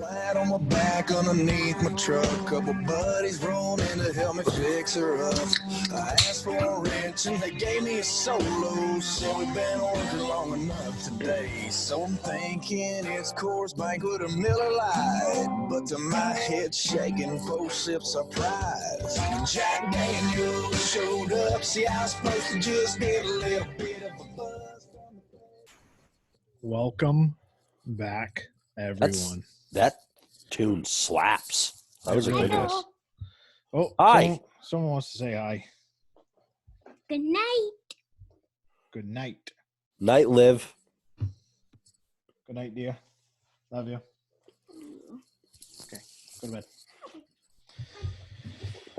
flat on my back underneath my truck. Couple buddies rolled in to help me fix her up. I asked for a wrench and they gave me a solo. Said we've been working long enough today. So I'm thinking it's Coors Banquet or Miller Lite. But to my head shaking, 4 sips of prize. Jack Daniels showed up. See, I was supposed to just get a little bit of a buzz. Welcome back, everyone. That tune slaps. That was a good one. Oh, Hi. Someone wants to say hi. Good night. Good night. Night, Liv. Good night, dear. Love you. Okay, go to bed.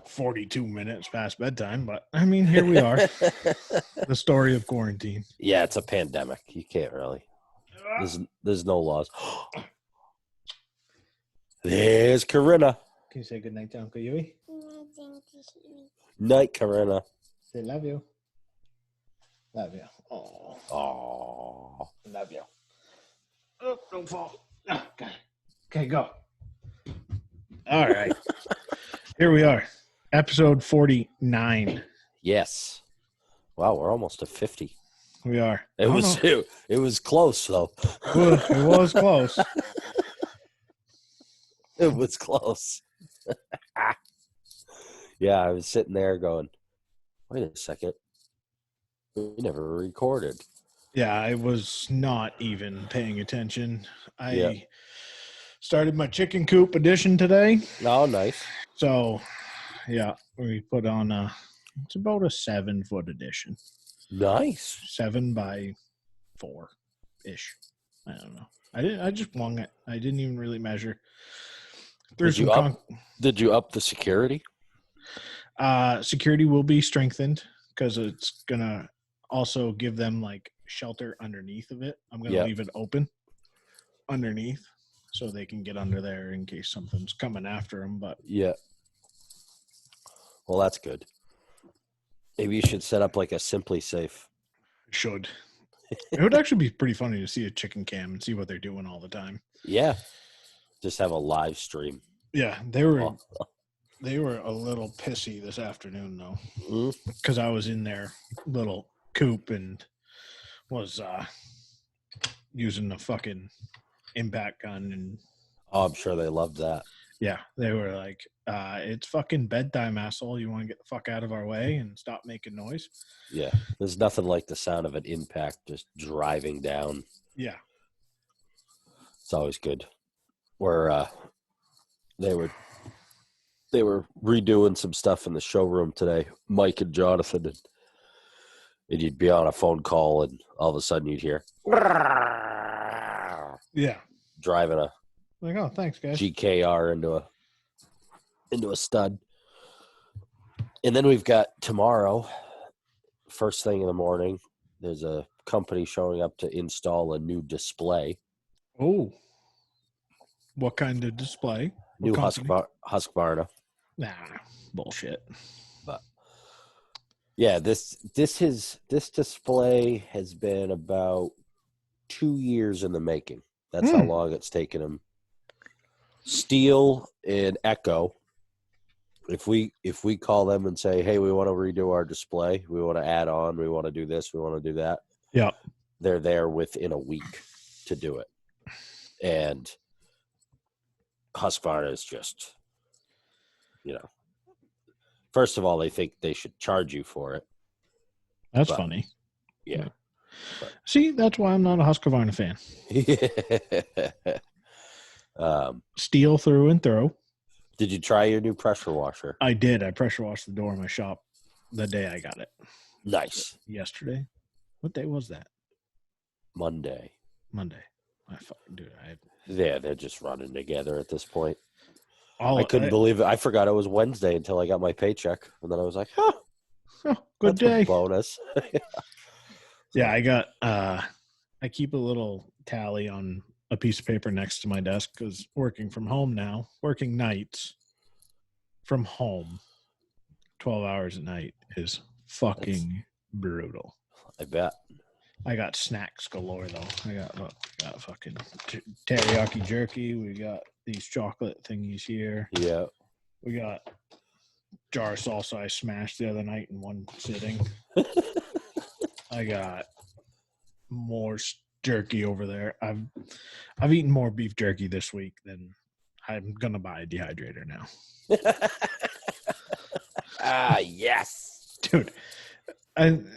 42 minutes past bedtime, but I mean, here we are. The story of quarantine. Yeah, it's a pandemic. You can't really. There's no laws. There's Corinna. Can you say good night to Uncle Yui? Night, Corinna. Say love you. Love you. Oh, Aww. love you. Oh, don't fall. Oh, okay, go. All right. Here we are. Episode 49. Yes. Wow, we're almost to 50. We are. It was close though. It was close. It was close. Yeah, I was sitting there going, wait a second. We never recorded. Yeah, I was not even paying attention. Yeah. I started my chicken coop edition today. Oh, nice. So, yeah, we put on it's about a 7-foot edition. Nice. 7 by 4-ish. I don't know. I just flung it. I didn't even really measure. Did you up the security? Security will be strengthened because it's gonna also give them like shelter underneath of it. I'm gonna leave it open underneath so they can get under there in case something's coming after them. But yeah. Well, that's good. Maybe you should set up like a Simply Safe. should. It would actually be pretty funny to see a chicken cam and see what they're doing all the time. Yeah. Just have a live stream. Yeah, they were a little pissy this afternoon though, because I was in their little coop and was using the fucking impact gun and. Oh, I'm sure they loved that. Yeah, they were like, it's fucking bedtime, asshole. You want to get the fuck out of our way and stop making noise? Yeah, there's nothing like the sound of an impact just driving down. Yeah. It's always good. Where they were redoing some stuff in the showroom today, Mike and Jonathan, and you'd be on a phone call and all of a sudden you'd hear driving a like, oh, thanks, guys. GKR into a stud. And then we've got tomorrow, first thing in the morning, there's a company showing up to install a new display. Oh. What kind of display? New Husqvarna. Nah, bullshit. But yeah, this display has been about 2 years in the making. That's how long it's taken them. Steel and Echo. If we call them and say, hey, we want to redo our display, we want to add on, we want to do this, we want to do that. Yeah. They're there within a week to do it. And Husqvarna is just, first of all, they think they should charge you for it. That's funny. Yeah. See, that's why I'm not a Husqvarna fan. Steel through and through. Did you try your new pressure washer? I did. I pressure washed the door in my shop the day I got it. Nice. Yesterday. What day was that? Monday. I fucking do it. Yeah, they're just running together at this point. I couldn't believe it. I forgot it was Wednesday until I got my paycheck. And then I was like, good day. Bonus. Yeah, I got, I keep a little tally on a piece of paper next to my desk because working from home now, working nights from home, 12 hours a night is fucking brutal. I bet. I got snacks galore though. I got fucking teriyaki jerky. We got these chocolate thingies here. Yeah. We got jar of salsa I smashed the other night in one sitting. I got more jerky over there. I've eaten more beef jerky this week than I'm gonna buy a dehydrator now. Yes. Dude.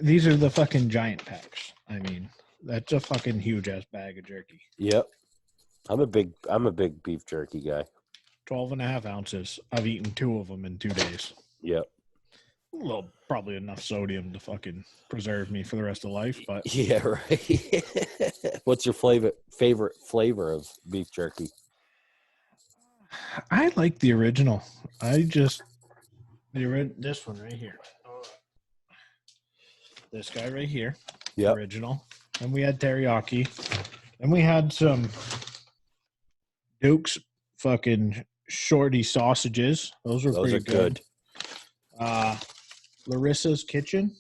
These are the fucking giant packs. I mean, that's a fucking huge ass bag of jerky. Yep. I'm a big beef jerky guy. 12.5 ounces. I've eaten 2 of them in 2 days. Yep. Well, probably enough sodium to fucking preserve me for the rest of life, but Yeah, right. What's your favorite flavor of beef jerky? I like the original. This one right here. This guy right here. Yep. Original. And we had teriyaki. And we had some Duke's fucking shorty sausages. Those are pretty good. Larissa's Kitchen.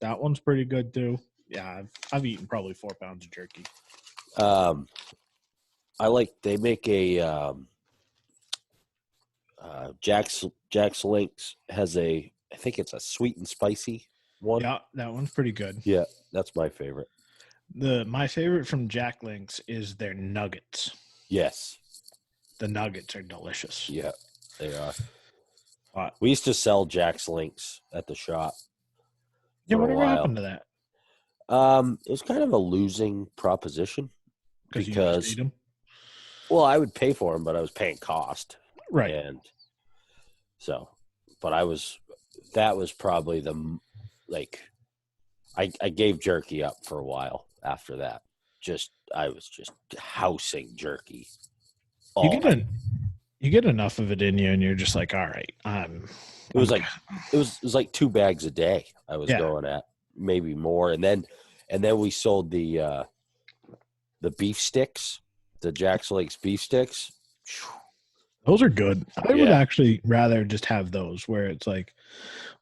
That one's pretty good too. Yeah, I've eaten probably 4 pounds of jerky. They make a Jack's Links has I think it's a sweet and spicy one. Yeah, that one's pretty good. Yeah, that's my favorite. My favorite from Jack Links is their nuggets. Yes. The nuggets are delicious. Yeah, they are. But, we used to sell Jack's Links at the shop. Yeah, whatever happened to that? It was kind of a losing proposition because you just ate them? Well, I would pay for them, but I was paying cost. Right. And so, but that was probably I gave jerky up for a while after that. I was just housing jerky. You get enough of it in you and you're just like, all right, it was like 2 bags a day I was going at, maybe more. And then we sold the beef sticks, the Jack's Links beef sticks. Those are good. I would actually rather just have those where it's like,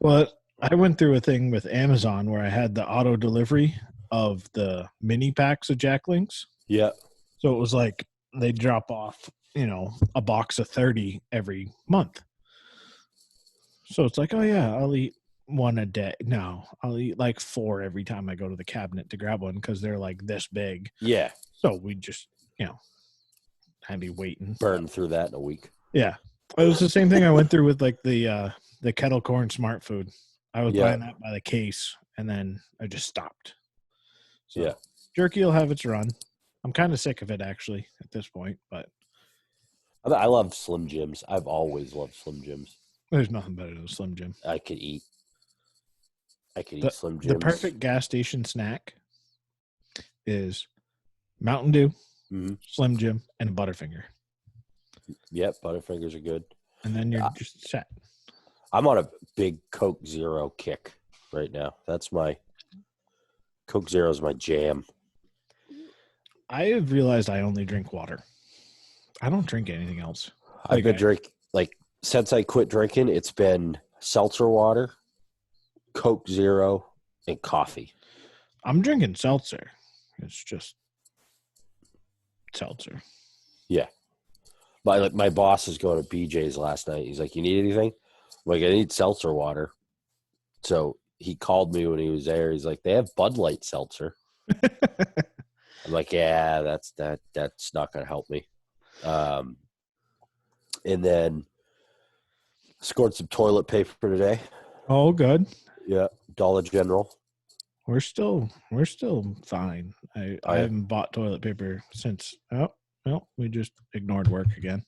well, I went through a thing with Amazon where I had the auto delivery of the mini packs of Jack Links. Yeah. So it was like they drop off, a box of 30 every month. So it's like, oh yeah, I'll eat 1 a day. No, I'll eat like 4 every time I go to the cabinet to grab one because they're like this big. Yeah. So we just, I'd be waiting. Burn through that in a week. Yeah. It was the same thing I went through with like the kettle corn smart food. I was buying that by the case and then I just stopped. So jerky will have its run. I'm kind of sick of it actually at this point, but I love Slim Jims. I've always loved Slim Jims. There's nothing better than a Slim Jim. I could eat Slim Jims. The perfect gas station snack is Mountain Dew, Slim Jim, and a Butterfinger. Yep, Butterfingers are good. And then you're just set. I'm on a big Coke Zero kick right now. That's my Coke Zero is my jam. I have realized I only drink water. I don't drink anything else. I've been drinking since I quit drinking. It's been seltzer water, Coke Zero, and coffee. I'm drinking seltzer. It's just seltzer. Yeah. My boss is going to BJ's last night. He's like, "You need anything?" I'm like, "I need seltzer water." So he called me when he was there. He's like, "They have Bud Light seltzer." I'm like, "Yeah, that's not going to help me." And then scored some toilet paper today. Oh, good. Yeah, Dollar General. We're still fine. I haven't bought toilet paper since. Oh, well, we just ignored work again.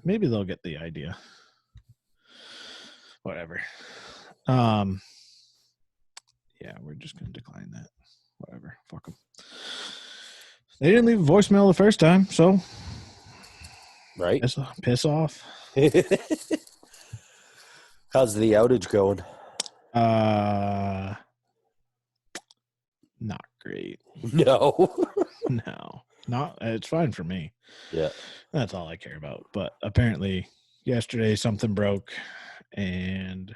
maybe they'll get the idea. Whatever. Yeah, we're just gonna decline that. Whatever. Fuck them. They didn't leave a voicemail the first time, so right. Piss off. How's the outage going? Not great. No. No. Not. It's fine for me. Yeah. That's all I care about. But apparently yesterday something broke and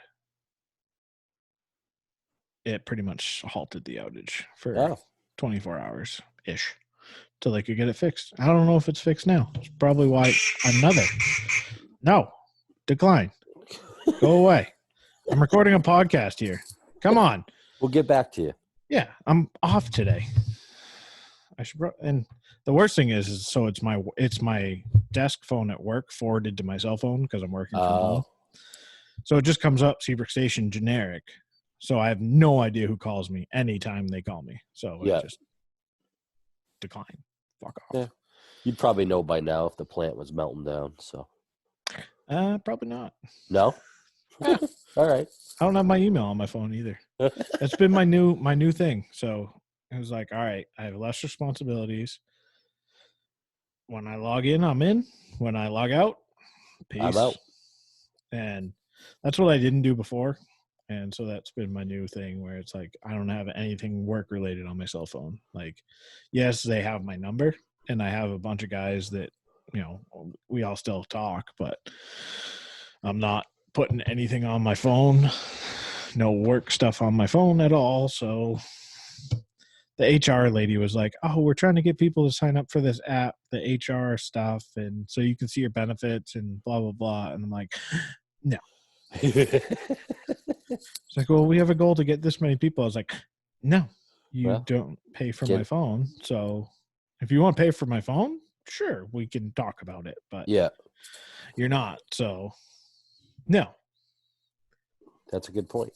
it pretty much halted the outage for 24 hours ish till they could get it fixed. I don't know if it's fixed now. It's probably why no, decline, go away. I'm recording a podcast here. Come on. We'll get back to you. Yeah, I'm off today. I should, and the worst thing is so it's my desk phone at work forwarded to my cell phone because I'm working from home. So it just comes up Seabrook Station generic. So I have no idea who calls me anytime they call me. So I just decline. Fuck off. Yeah. You'd probably know by now if the plant was melting down. So probably not. No? Yeah. All right. I don't have my email on my phone either. That's been my new thing. So it was like, all right, I have less responsibilities. When I log in, I'm in. When I log out, peace. I'm out. And that's what I didn't do before. And so that's been my new thing where it's like, I don't have anything work related on my cell phone. Like, yes, they have my number and I have a bunch of guys that, we all still talk, but I'm not putting anything on my phone, no work stuff on my phone at all. So the HR lady was like, oh, we're trying to get people to sign up for this app, the HR stuff. And so you can see your benefits and blah, blah, blah. And I'm like, no. It's like, well, we have a goal to get this many people. I was like, no, you don't pay for my phone. So if you want to pay for my phone, sure, we can talk about it. But you're not. So no. That's a good point.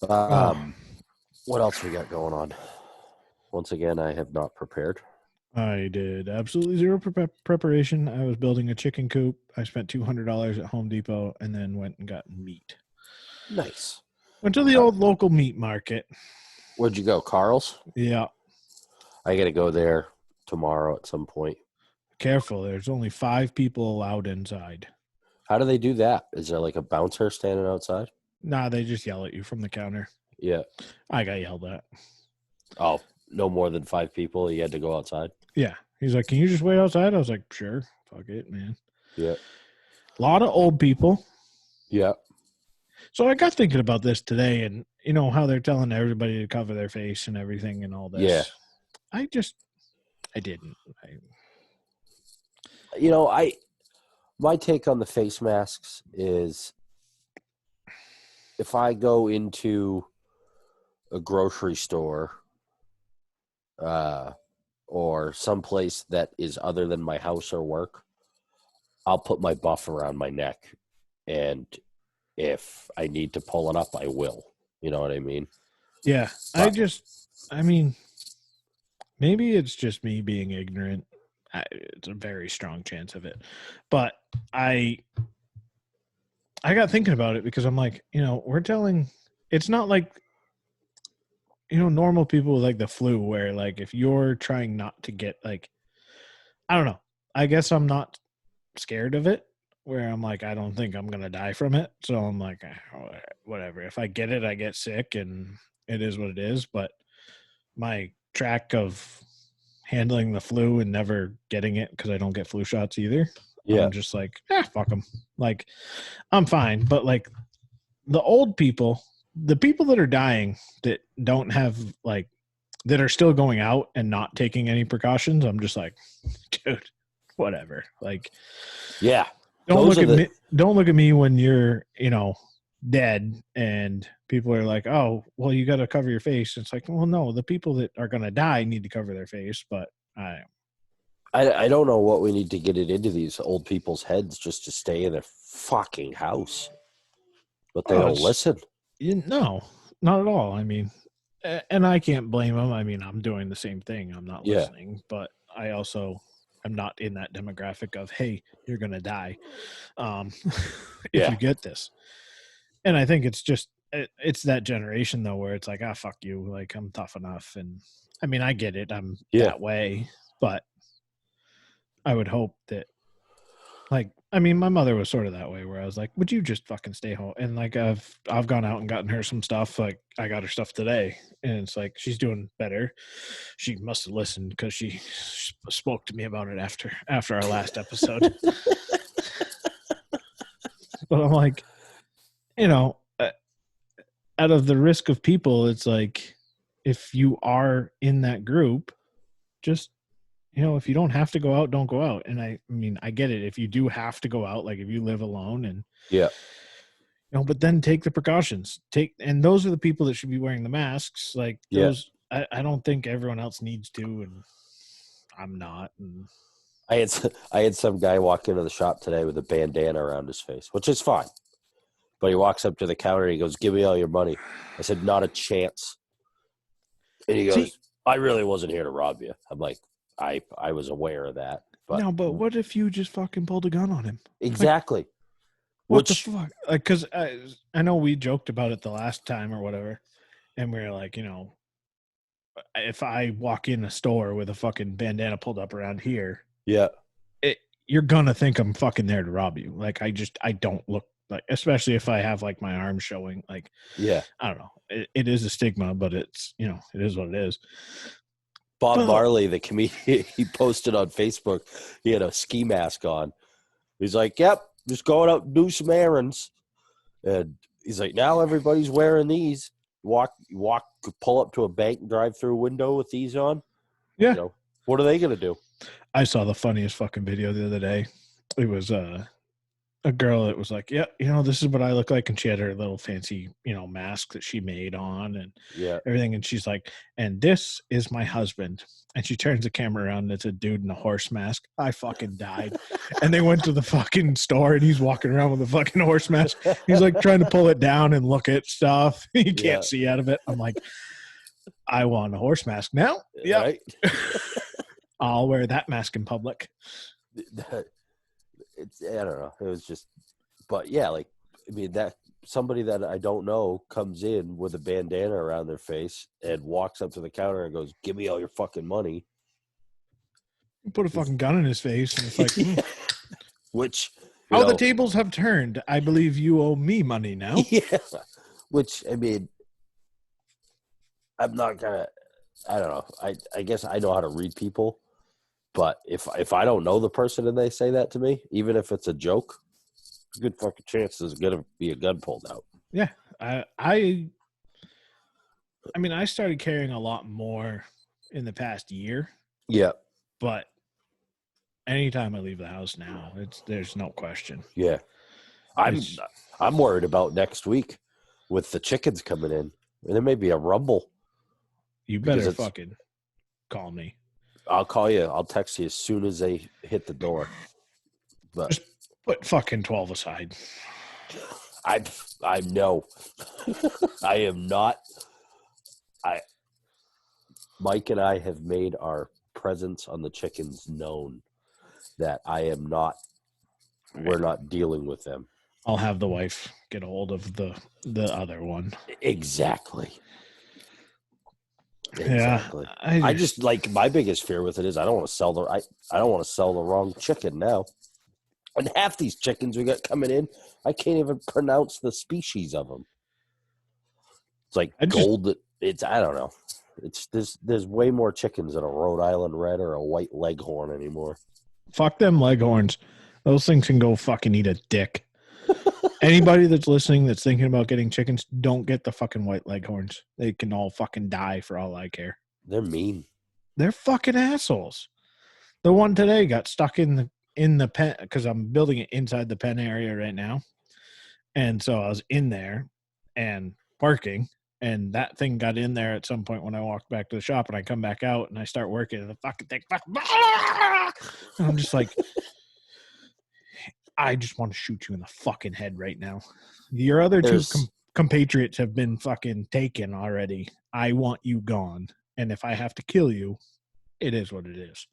What else we got going on? Once again, I have not prepared. I did absolutely zero preparation. I was building a chicken coop. I spent $200 at Home Depot and then went and got meat. Nice. Went to the old local meat market. Where'd you go? Carl's? Yeah. I got to go there tomorrow at some point. Careful. There's only 5 people allowed inside. How do they do that? Is there like a bouncer standing outside? Nah, they just yell at you from the counter. Yeah. I got yelled at. Oh, no more than 5 people. You had to go outside? Yeah. He's like, can you just wait outside? I was like, sure. Fuck it, man. Yeah. A lot of old people. Yeah. So I got thinking about this today and, how they're telling everybody to cover their face and everything and all this. Yeah. I didn't. My take on the face masks is if I go into a grocery store or someplace that is other than my house or work, I'll put my buff around my neck. And if I need to pull it up, I will. You know what I mean? Yeah. Maybe it's just me being ignorant. It's a very strong chance of it. But I got thinking about it because I'm like, it's not like, normal people with like the flu where like if you're trying not to get like, I don't know. I guess I'm not scared of it where I'm like, I don't think I'm going to die from it. So I'm like, whatever. If I get it, I get sick and it is what it is. But my track of handling the flu and never getting it because I don't get flu shots either. Yeah. I'm just like, fuck them. Like, I'm fine. But like the old people, the people that are dying that don't have like, that are still going out and not taking any precautions, I'm just like, dude, whatever. Like, yeah. Don't look at me when you're, dead and people are like, oh, well, you got to cover your face. It's like, well, no, the people that are going to die need to cover their face. But I don't know what we need to get it into these old people's heads just to stay in their fucking house. But they don't listen. No, not at all. I mean, and I can't blame them. I mean, I'm doing the same thing. I'm not listening, but I also am not in that demographic of, hey, you're going to die if you get this. And I think it's that generation though, where it's like, fuck you. Like I'm tough enough. And I mean, I get it. I'm that way, but I would hope that like, I mean, my mother was sort of that way where I was like, would you just fucking stay home? And like, I've gone out and gotten her some stuff. Like I got her stuff today and it's like, she's doing better. She must've listened because she spoke to me about it after our last episode. But I'm like, out of the risk of people, it's like, if you are in that group, just, if you don't have to go out, don't go out. And I mean, I get it. If you do have to go out, like if you live alone and, Yeah. but then take the precautions. And those are the people that should be wearing the masks. Like those, I don't think everyone else needs to, and I'm not. And I had some guy walk into the shop today with a bandana around his face, which is fine. But he walks up to the counter and he goes, "Give me all your money." I said, "Not a chance." And he goes, "I really wasn't here to rob you." I'm like, I was aware of that. But no, but what if you just fucking pulled a gun on him? Exactly. Like, what the fuck? Like, because I know we joked about it the last time or whatever, and we were like, if I walk in a store with a fucking bandana pulled up around here, yeah, you're gonna think I'm fucking there to rob you. Like, I don't look like, especially if I have like my arms showing. Like, yeah, I don't know. It is a stigma, but it's it is what it is. Bob Marley, the comedian, he posted on Facebook. He had a ski mask on. He's like, "Yep, just going out and do some errands." And he's like, "Now everybody's wearing these. Pull up to a bank and drive through a window with these on." Yeah. What are they gonna do? I saw the funniest fucking video the other day. It was a girl that was like, "Yeah, this is what I look like," and she had her little fancy, mask that she made on and everything, and she's like, "And this is my husband." And she turns the camera around and it's a dude in a horse mask. I fucking died. And they went to the fucking store and he's walking around with a fucking horse mask. He's like trying to pull it down and look at stuff. You can't see out of it. I'm like, I want a horse mask now. Yeah. Right? I'll wear that mask in public. I don't know. It was just, but yeah, like, I mean, that somebody that I don't know comes in with a bandana around their face and walks up to the counter and goes, "Give me all your fucking money." Put a fucking gun in his face. And it's like, which, the tables have turned. I believe you owe me money now. Yeah. Which, I mean, I'm not gonna, I don't know. I guess I know how to read people. But if I don't know the person and they say that to me, even if it's a joke, good fucking chance there's gonna be a gun pulled out. Yeah, I mean, I started carrying a lot more in the past year. Yeah, but anytime I leave the house now, there's no question. Yeah, I'm worried about next week with the chickens coming in, and there may be a rumble. You better fucking call me. I'll call you. I'll text you as soon as they hit the door. But just put fucking 12 aside. I know. I am not. Mike and I have made our presence on the chickens known that I am not. We're not dealing with them. I'll have the wife get a hold of the other one. Exactly. Exactly. Yeah, I just like, my biggest fear with it is I don't want to sell the wrong chicken now. And half these chickens we got coming in, I can't even pronounce the species of them. It's like I don't know. It's there's way more chickens than a Rhode Island Red or a white Leghorn anymore. Fuck them Leghorns. Those things can go fucking eat a dick. Anybody that's listening that's thinking about getting chickens, don't get the fucking white Leghorns. They can all fucking die for all I care. They're mean. They're fucking assholes. The one today got stuck in the pen because I'm building it inside the pen area right now. And so I was in there and parking, and that thing got in there at some point when I walked back to the shop, and I come back out and I start working, and the fucking thing, and I'm just like, I just want to shoot you in the fucking head right now. Your other two compatriots have been fucking taken already. I want you gone. And if I have to kill you, it is what it is.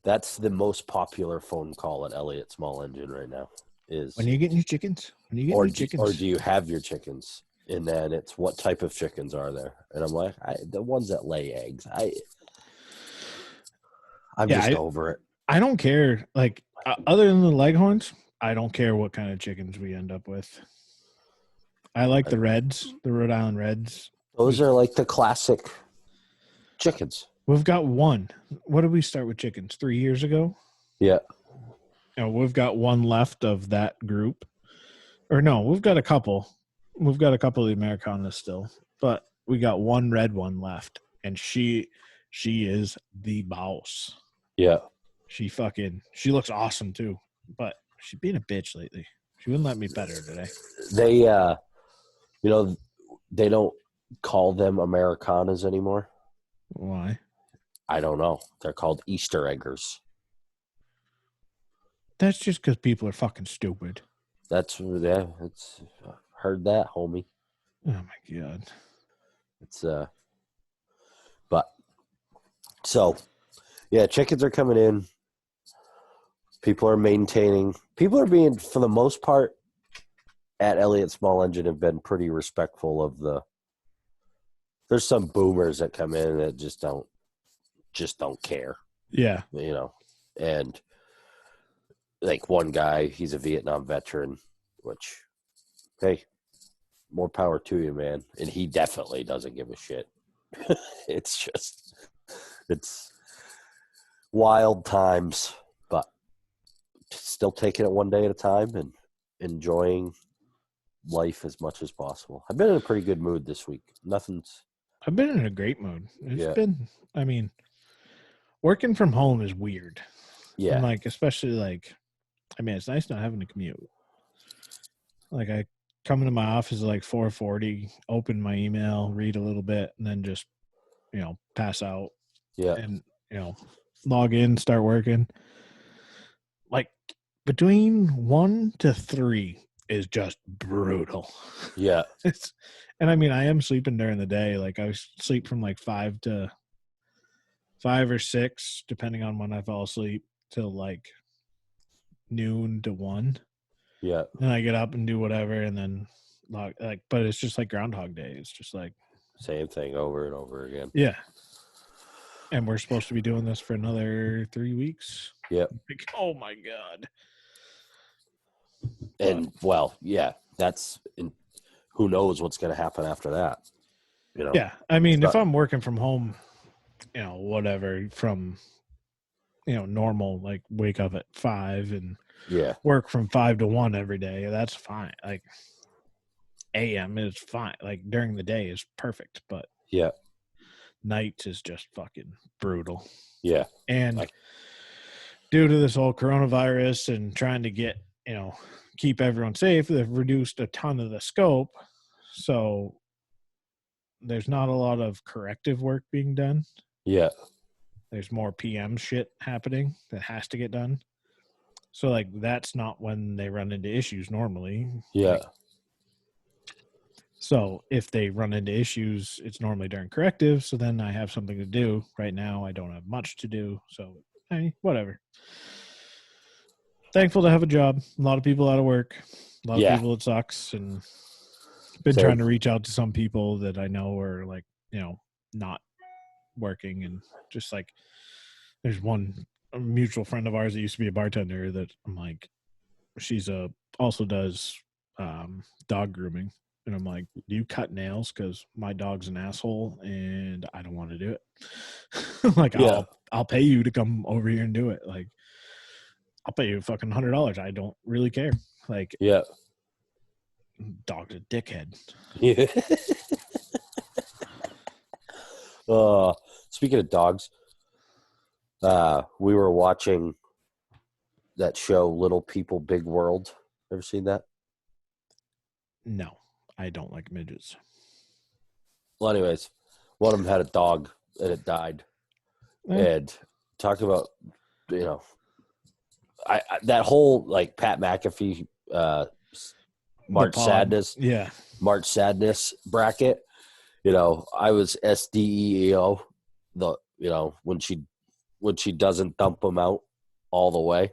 That's the most popular phone call at Elliott Small Engine right now. Is when you get new chickens? Or do you have your chickens? And then it's, what type of chickens are there? And I'm like, the ones that lay eggs. I'm just over it. I don't care. Like, other than the Leghorns, I don't care what kind of chickens we end up with. I like the Reds, the Rhode Island Reds. Those are like the classic chickens. We've got one. What did we start with chickens? 3 years ago? Yeah. We've got one left of that group. Or no, we've got a couple. We've got a couple of the Americanas still, but we got one red one left, and she is the boss. Yeah. She looks awesome too, but she's being a bitch lately. She wouldn't let me pet her today. They, they don't call them Americanas anymore. Why? I don't know. They're called Easter eggers. That's just because people are fucking stupid. It's heard that, homie. Oh my God. It's but so yeah, chickens are coming in. People are maintaining. People are being, for the most part, at Elliott Small Engine have been pretty respectful of the. There's some boomers that come in that just don't care. Yeah. And like one guy, he's a Vietnam veteran, which, hey, more power to you, man. And he definitely doesn't give a shit. It's wild times, but still taking it one day at a time and enjoying life as much as possible. I've been in a pretty good mood this week. I've been in a great mood. It's been, working from home is weird. Yeah. And especially it's nice not having to commute. I come into my office at 4:40, open my email, read a little bit, and then just, pass out. Yeah. And, log in, start working. Between 1 to 3 is just brutal. Yeah. I am sleeping during the day. I sleep from 5 or 6, depending on when I fall asleep, till noon to 1. Yeah. Then I get up and do whatever, and then but it's just like Groundhog Day. It's just same thing over and over again. Yeah. And we're supposed to be doing this for another 3 weeks. Yep. Oh my God. And who knows what's going to happen after that? Yeah. If I'm working from home, whatever from, normal, wake up at 5 and work from 5 to 1 every day, that's fine. AM is fine. During the day is perfect, but night is just fucking brutal. Yeah. And due to this whole coronavirus and trying to get, keep everyone safe, they've reduced a ton of the scope. So there's not a lot of corrective work being done. Yeah. There's more PM shit happening that has to get done. So that's not when they run into issues normally. Yeah. So if they run into issues, it's normally during corrective. So then I have something to do. Right now, I don't have much to do. So, whatever. Thankful to have a job. A lot of people out of work. A lot of people, it sucks. And been trying to reach out to some people that I know are not working. And just there's a mutual friend of ours that used to be a bartender that I'm she's also does dog grooming. And I'm like, do you cut nails? Because my dog's an asshole and I don't want to do it. I'll pay you to come over here and do it. I'll pay you fucking $100. I don't really care. Dog's a dickhead. Yeah. Speaking of dogs, we were watching that show, Little People, Big World. Ever seen that? No. I don't like midgets. Well, anyways, one of them had a dog and it died. And talk about, that whole Pat McAfee, March Sadness, March Sadness bracket. I was SDEO, when she doesn't dump them out all the way,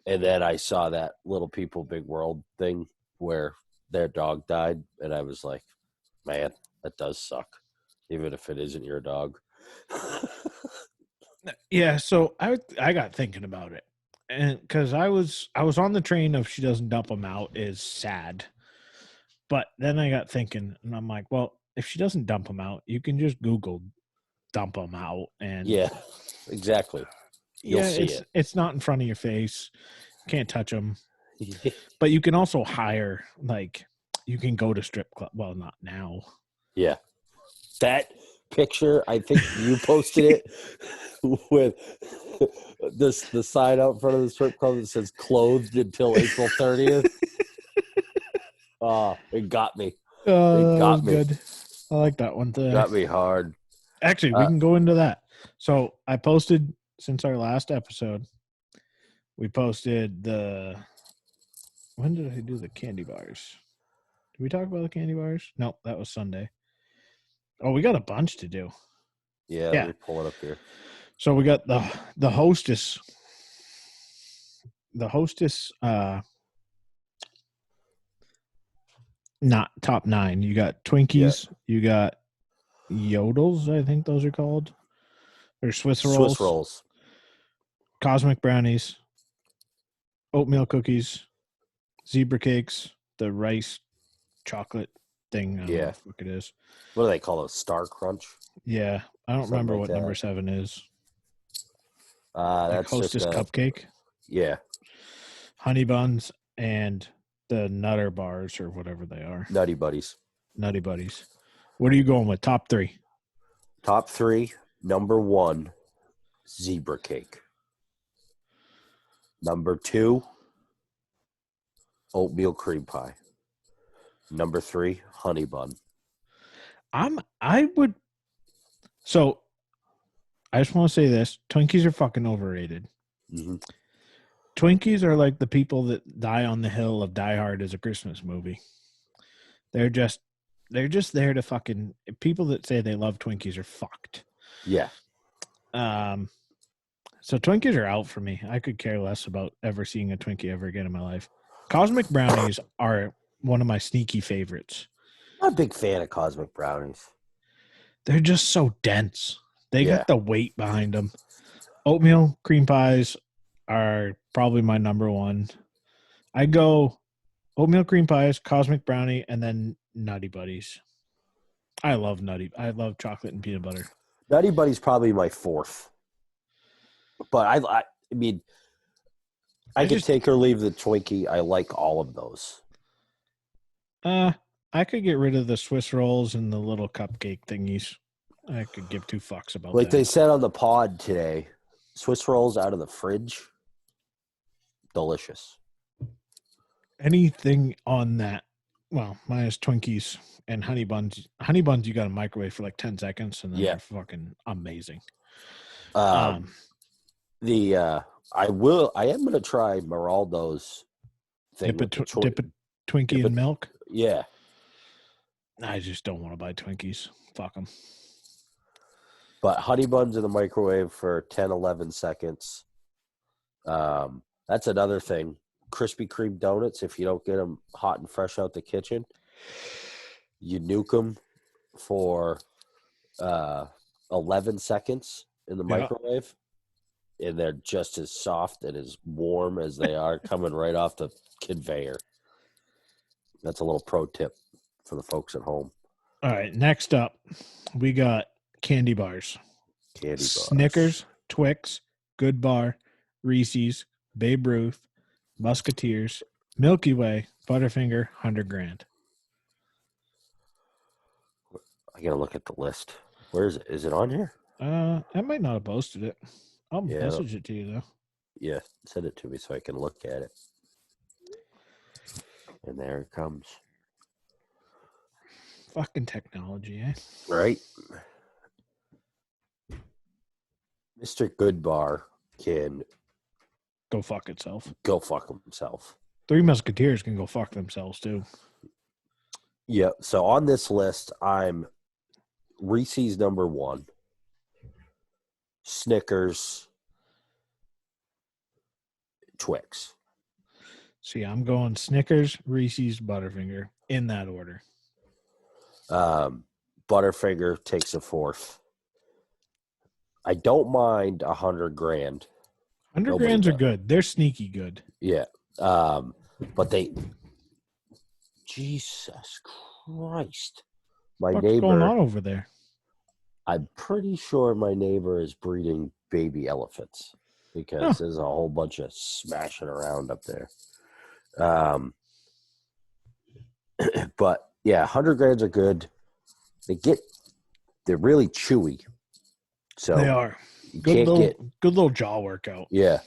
and then I saw that Little People, Big World thing where their dog died, and I was like, man, that does suck, even if it isn't your dog. Yeah, so I got thinking about it, and because I was on the train of she doesn't dump them out is sad, but then I got thinking, and I'm like, well, if she doesn't dump them out, you can just Google dump them out, and exactly. You'll see it. It's not in front of your face, can't touch them. But you can also hire, like, you can go to strip club. Well, not now. Yeah. That picture, I think you posted it with the sign out in front of the strip club that says clothed until April 30th. Oh, it got me. That got was me. good. I like that one. Got me hard. Actually, we can go into that. So I posted, since our last episode, we posted when did I do the candy bars? Did we talk about the candy bars? No, that was Sunday. Oh, we got a bunch to do. Yeah, let me pull it up here. So we got the hostess. The hostess, not top 9. You got Twinkies. Yeah. You got Yodels, I think those are called. Or Swiss rolls. Cosmic brownies. Oatmeal cookies. Zebra cakes. The rice chocolate thing. I don't know what the fuck it is. What do they call it? Star Crunch? Yeah. I don't remember what number 7 is. That's Hostess just cupcake. Yeah. Honey buns and the Nutter bars or whatever they are. Nutty Buddies. What are you going with? Top 3? Top 3. Number 1, zebra cake. Number 2, oatmeal cream pie. Number 3, honey bun. So I just want to say this. Twinkies are fucking overrated. Mm-hmm. Twinkies are like the people that die on the hill of Die Hard as a Christmas movie. They're just there to fucking, people that say they love Twinkies are fucked. Yeah. So Twinkies are out for me. I could care less about ever seeing a Twinkie ever again in my life. Cosmic brownies are one of my sneaky favorites. I'm a big fan of cosmic brownies. They're just so dense. They got the weight behind them. Oatmeal cream pies are probably my number 1. I go oatmeal cream pies, cosmic brownie, and then Nutty Buddies. I love chocolate and peanut butter. Nutty Buddies probably my 4th. But I mean, I could take or leave the Twinkie. I like all of those. I could get rid of the Swiss rolls and the little cupcake thingies. I could give 2 fucks about that. Like they said on the pod today, Swiss rolls out of the fridge, delicious. Anything on that, well, minus Twinkies and honey buns. Honey buns you got to microwave for like 10 seconds, and then they're fucking amazing. I am going to try Meraldo's thing. Dip a Twinkie in milk? Yeah. I just don't want to buy Twinkies. Fuck them. But honey buns in the microwave for 10, 11 seconds. That's another thing. Krispy Kreme donuts, if you don't get them hot and fresh out the kitchen, you nuke them for 11 seconds in the microwave, and they're just as soft and as warm as they are coming right off the conveyor. That's a little pro tip for the folks at home. All right, next up, we got candy bars. Snickers, Twix, Good Bar, Reese's, Babe Ruth, Musketeers, Milky Way, Butterfinger, 100 grand. I gotta look at the list. Where is it? Is it on here? I might not have posted it. I'll message it to you though. Yeah, send it to me so I can look at it. And there it comes. Fucking technology, eh? Right. Mr. Goodbar can go fuck itself. Go fuck himself. 3 Musketeers can go fuck themselves too. Yeah. So on this list, I'm Reese's number 1, Snickers, Twix. See, I'm going Snickers, Reese's, Butterfinger in that order. Butterfinger takes a 4th. I don't mind 100 grand. 100 grands are good. They're sneaky good. Yeah. But Jesus Christ. What's going on over there? I'm pretty sure my neighbor is breeding baby elephants because there's a whole bunch of smashing around up there. But yeah, 100 grams are good. They're really chewy. So They are you good can't little jaw workout. Yeah,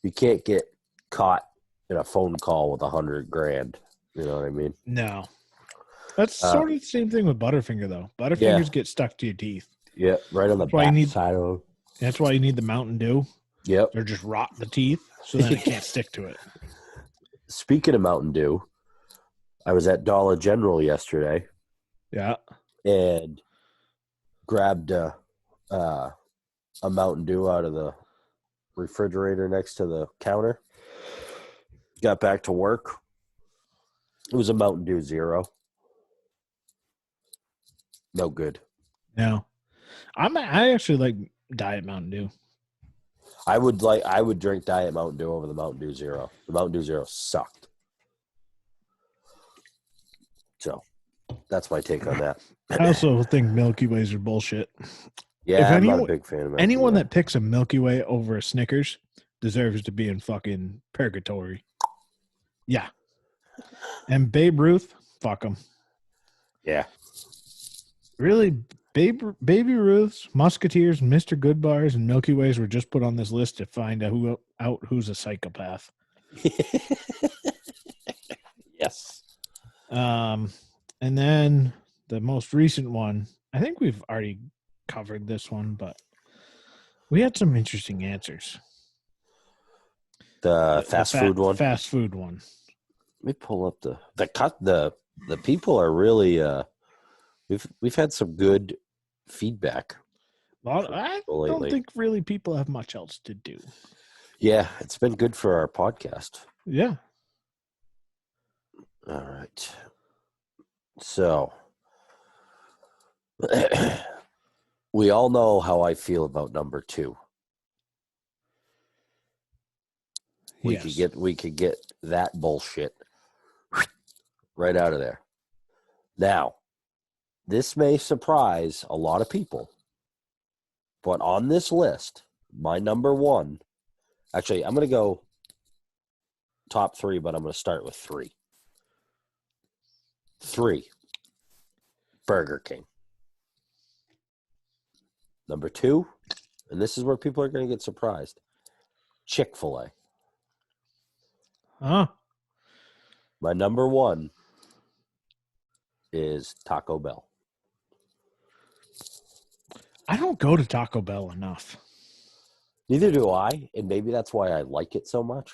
you can't get caught in a phone call with 100 grand. You know what I mean? No, that's sort of the same thing with Butterfinger though. Butterfingers get stuck to your teeth. Yeah, right on the back side of them. That's why you need the Mountain Dew. Yep. Or just rot the teeth so then it can't stick to it. Speaking of Mountain Dew, I was at Dollar General yesterday. Yeah. And grabbed a Mountain Dew out of the refrigerator next to the counter. Got back to work. It was a Mountain Dew Zero. No good. No. I actually like Diet Mountain Dew. I would drink Diet Mountain Dew over the Mountain Dew Zero. The Mountain Dew Zero sucked. So that's my take on that. I also think Milky Ways are bullshit. Yeah, I'm not a big fan of Milky anyone Way. that picks a Milky Way over a Snickers deserves to be in fucking purgatory. Yeah. And Babe Ruth, fuck them. Yeah. Really, Baby Ruths, Musketeers, Mr. Goodbars, and Milky Ways were just put on this list to find out who's a psychopath. Yes. And then the most recent one, I think we've already covered this one, but we had some interesting answers. The fast food one. Fast food one. Let me pull up the people are really we've had some good feedback. Well, I don't think really people have much else to do. Yeah, it's been good for our podcast. Yeah. All right. So we all know how I feel about number 2. We could get that bullshit right out of there. Now, this may surprise a lot of people, but on this list, my number 1, actually, I'm going to go top 3, but I'm going to start with 3. 3, Burger King. Number 2, and this is where people are going to get surprised, Chick-fil-A. Huh? My number 1 is Taco Bell. I don't go to Taco Bell enough. Neither do I, and maybe that's why I like it so much.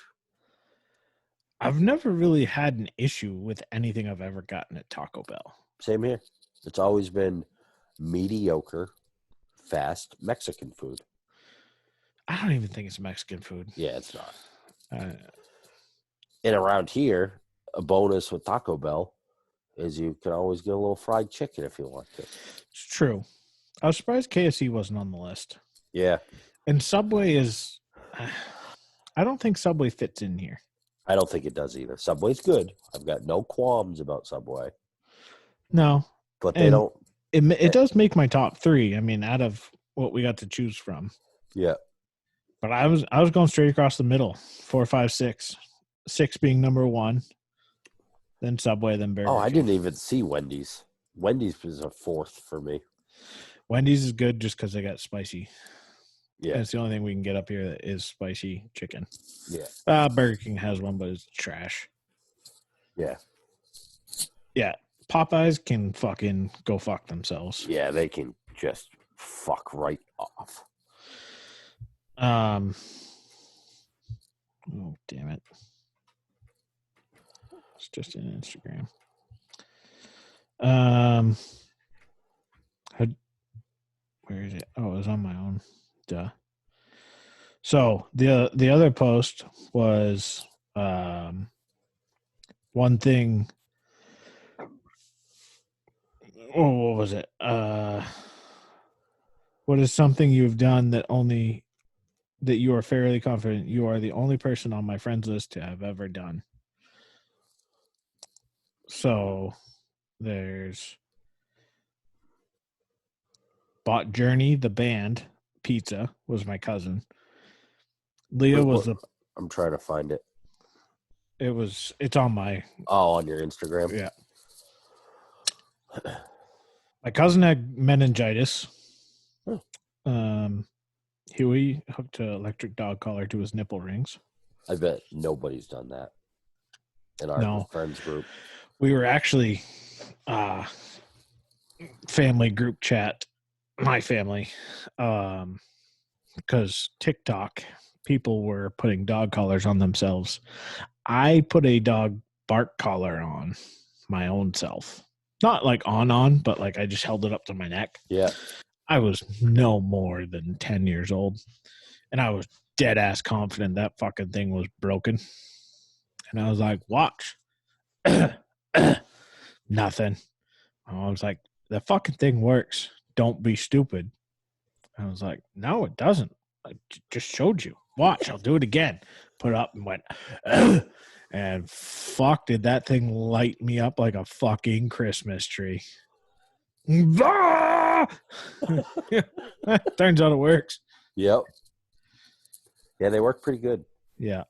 I've never really had an issue with anything I've ever gotten at Taco Bell. Same here. It's always been mediocre, fast Mexican food. I don't even think it's Mexican food. Yeah, it's not. And around here, a bonus with Taco Bell is you can always get a little fried chicken if you want to. It's true. I was surprised KFC wasn't on the list. Yeah. And Subway is... I don't think Subway fits in here. I don't think it does either. Subway's good. I've got no qualms about Subway. No. But they don't... It does make my top 3. I mean, out of what we got to choose from. Yeah. But I was going straight across the middle. 4, 5, 6. 6 being number 1. Then Subway, then Burger King. I didn't even see Wendy's. Wendy's is a 4th for me. Wendy's is good just because they got spicy. Yeah. And it's the only thing we can get up here that is spicy chicken. Yeah. Burger King has one, but it's trash. Yeah. Yeah. Popeyes can fucking go fuck themselves. Yeah, they can just fuck right off. Oh, damn it. It's just an Instagram. Where is it? Oh, it was on my own. Duh. So the other post was one thing. Oh, what was it? What is something you've done that you are fairly confident you are the only person on my friends list to have ever done? So there's bought Journey, the band, pizza, was my cousin. Leah was the... I'm trying to find it. It's on my on your Instagram. Yeah. My cousin had meningitis. Huey hooked an electric dog collar to his nipple rings. I bet nobody's done that in our friends group. We were actually family group chat, my family, because TikTok people were putting dog collars on themselves. I put a dog bark collar on my own self. Not like on, but like I just held it up to my neck. Yeah. I was no more than 10 years old, and I was dead ass confident that fucking thing was broken. And I was like, watch. Nothing. I was like, the fucking thing works. Don't be stupid. I was like, no, it doesn't. I just showed you. Watch, I'll do it again. Put it up and went, and fuck, did that thing light me up like a fucking Christmas tree. Turns out it works. Yep. Yeah, they work pretty good. Yeah.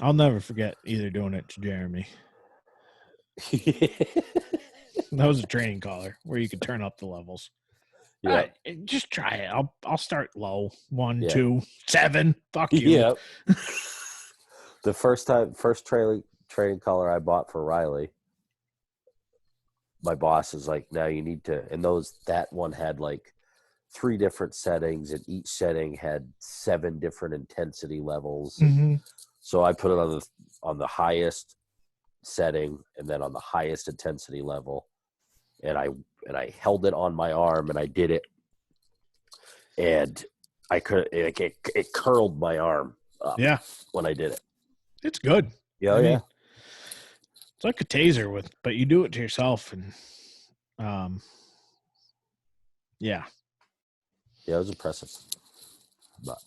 I'll never forget either doing it to Jeremy. That was a training collar where you could turn up the levels. Yeah. Just try it. I'll start low. 1, 2, 7. Fuck you. Yeah. The first training collar I bought for Riley, my boss is like, now you need to, and that one had like 3 different settings, and each setting had 7 different intensity levels. Mm-hmm. So I put it on the highest setting and then on the highest intensity level, and I held it on my arm and I did it, and it curled my arm up. Yeah, when I did it. It's good. Yeah, I mean, it's like a taser but you do it to yourself, and yeah, it was impressive. But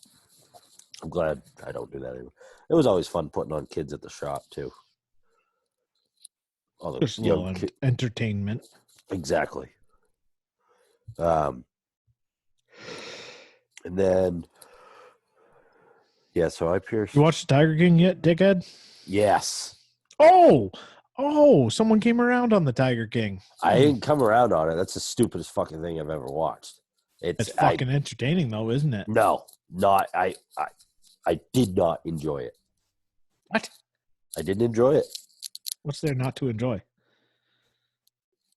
I'm glad I don't do that anymore. It was always fun putting on kids at the shop too. All the just a little entertainment. Exactly. And then, yeah, so I pierced. You watched Tiger King yet, dickhead? Yes. Oh, someone came around on the Tiger King. I didn't come around on it. That's the stupidest fucking thing I've ever watched. It's fucking entertaining though, isn't it? No, not I did not enjoy it. What? I didn't enjoy it. What's there not to enjoy?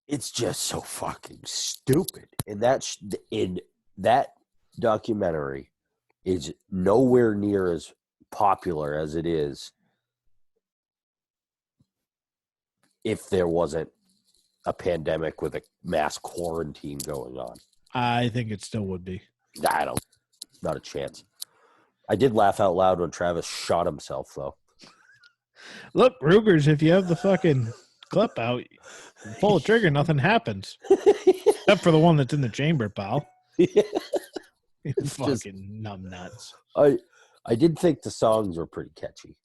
It's just so fucking stupid. And that documentary is nowhere near as popular as it is if there wasn't a pandemic with a mass quarantine going on. I think it still would be. Not a chance. I did laugh out loud when Travis shot himself, though. Look, Rugers, if you have the fucking clip out, pull the trigger, nothing happens. Except for the one that's in the chamber, pal. Yeah. It's fucking numbnuts. I did think the songs were pretty catchy.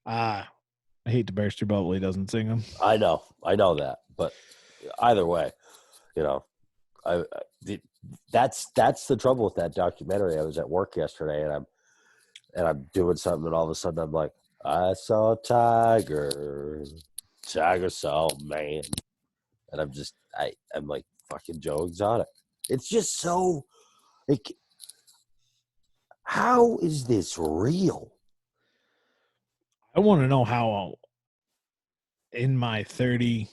I hate to burst your bubble. He doesn't sing them. I know that, but either way, that's the trouble with that documentary. I was at work yesterday, and I'm doing something, and all of a sudden I'm like, I saw a tiger saw a man, and I'm like fucking Joe Exotic. It's just so like, how is this real? I want to know how in my 30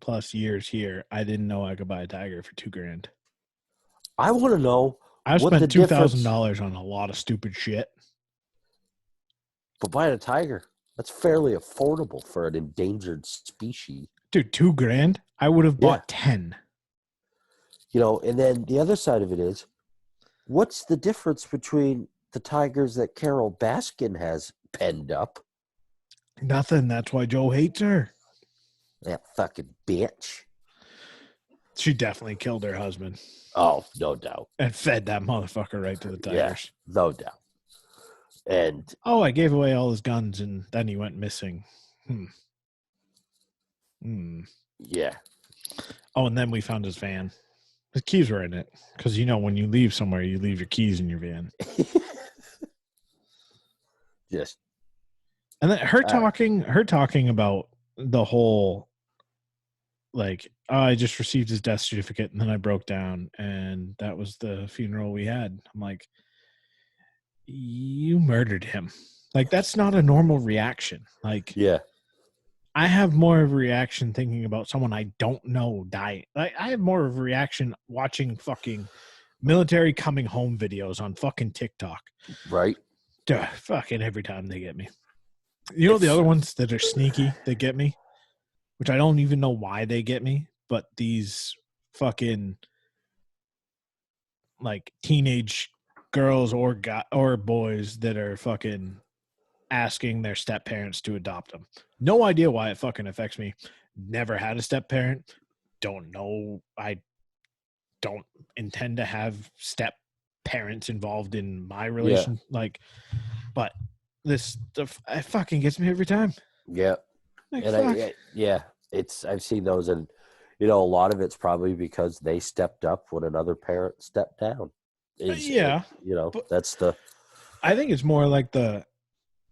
plus years here, I didn't know I could buy a tiger for $2,000. I want to know. I've spent $2,000 on a lot of stupid shit. But buying a tiger, that's fairly affordable for an endangered species. Dude, $2,000? I would have bought 10. And then the other side of it is, what's the difference between the tigers that Carol Baskin has penned up? Nothing. That's why Joe hates her. That fucking bitch. She definitely killed her husband. Oh, no doubt. And fed that motherfucker right to the tigers. Yeah, no doubt. And I gave away all his guns, and then he went missing. Yeah. Oh, and then we found his van. His keys were in it. Because, when you leave somewhere, you leave your keys in your van. Just And then her talking about the whole, like, oh, I just received his death certificate and then I broke down and that was the funeral we had. I'm like, you murdered him. Like, that's not a normal reaction. Like, Yeah. I have more of a reaction thinking about someone I don't know dying. Like, I have more of a reaction watching fucking military coming home videos on fucking TikTok. Right. Duh, fucking every time they get me. You know, the other ones that are sneaky that get me, which I don't even know why they get me, but these fucking like teenage girls or boys that are fucking asking their step parents to adopt them. No idea why it fucking affects me. Never had a step parent. Don't know. I don't intend to have step parents involved in my relation. Like, but this stuff, it fucking gets me every time. Yeah. Like, And I've seen those, and you know, a lot of it's probably because they stepped up when another parent stepped down. You know, that's the. I think it's more like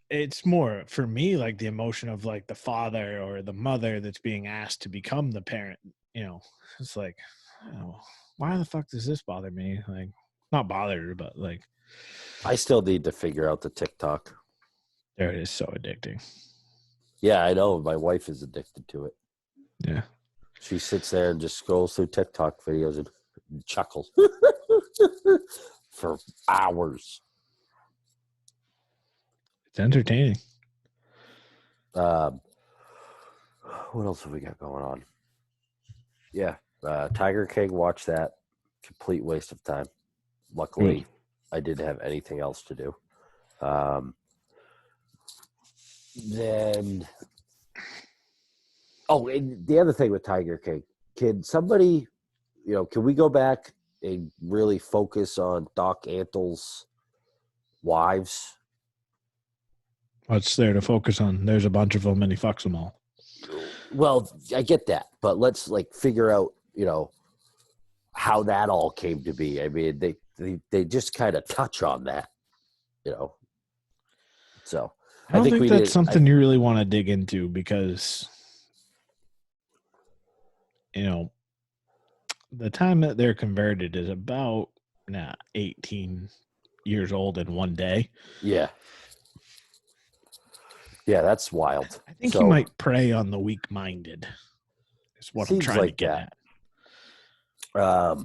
it's more for me like the emotion of like the father or the mother that's being asked to become the parent. You know, it's like, oh, why the fuck does this bother me? Like, not bother her, but like, I still need to figure out the TikTok. There it is, so addicting. Yeah, I know. My wife is addicted to it. Yeah. She sits there and just scrolls through TikTok videos and chuckles for hours. It's entertaining. What else have we got going on? Yeah, Tiger King, watch that. Complete waste of time. Luckily, I didn't have anything else to do. Then, and the other thing with Tiger King, can somebody, can we go back and really focus on Doc Antle's wives? What's there to focus on? There's a bunch of them and he fucks them all. Well, I get that, but let's figure out, how that all came to be. I mean, they just kind of touch on that, So I don't think that's something you really want to dig into because, the time that they're converted is about 18 years old in one day. Yeah. Yeah, that's wild. I think he might prey on the weak-minded is what I'm trying to get at.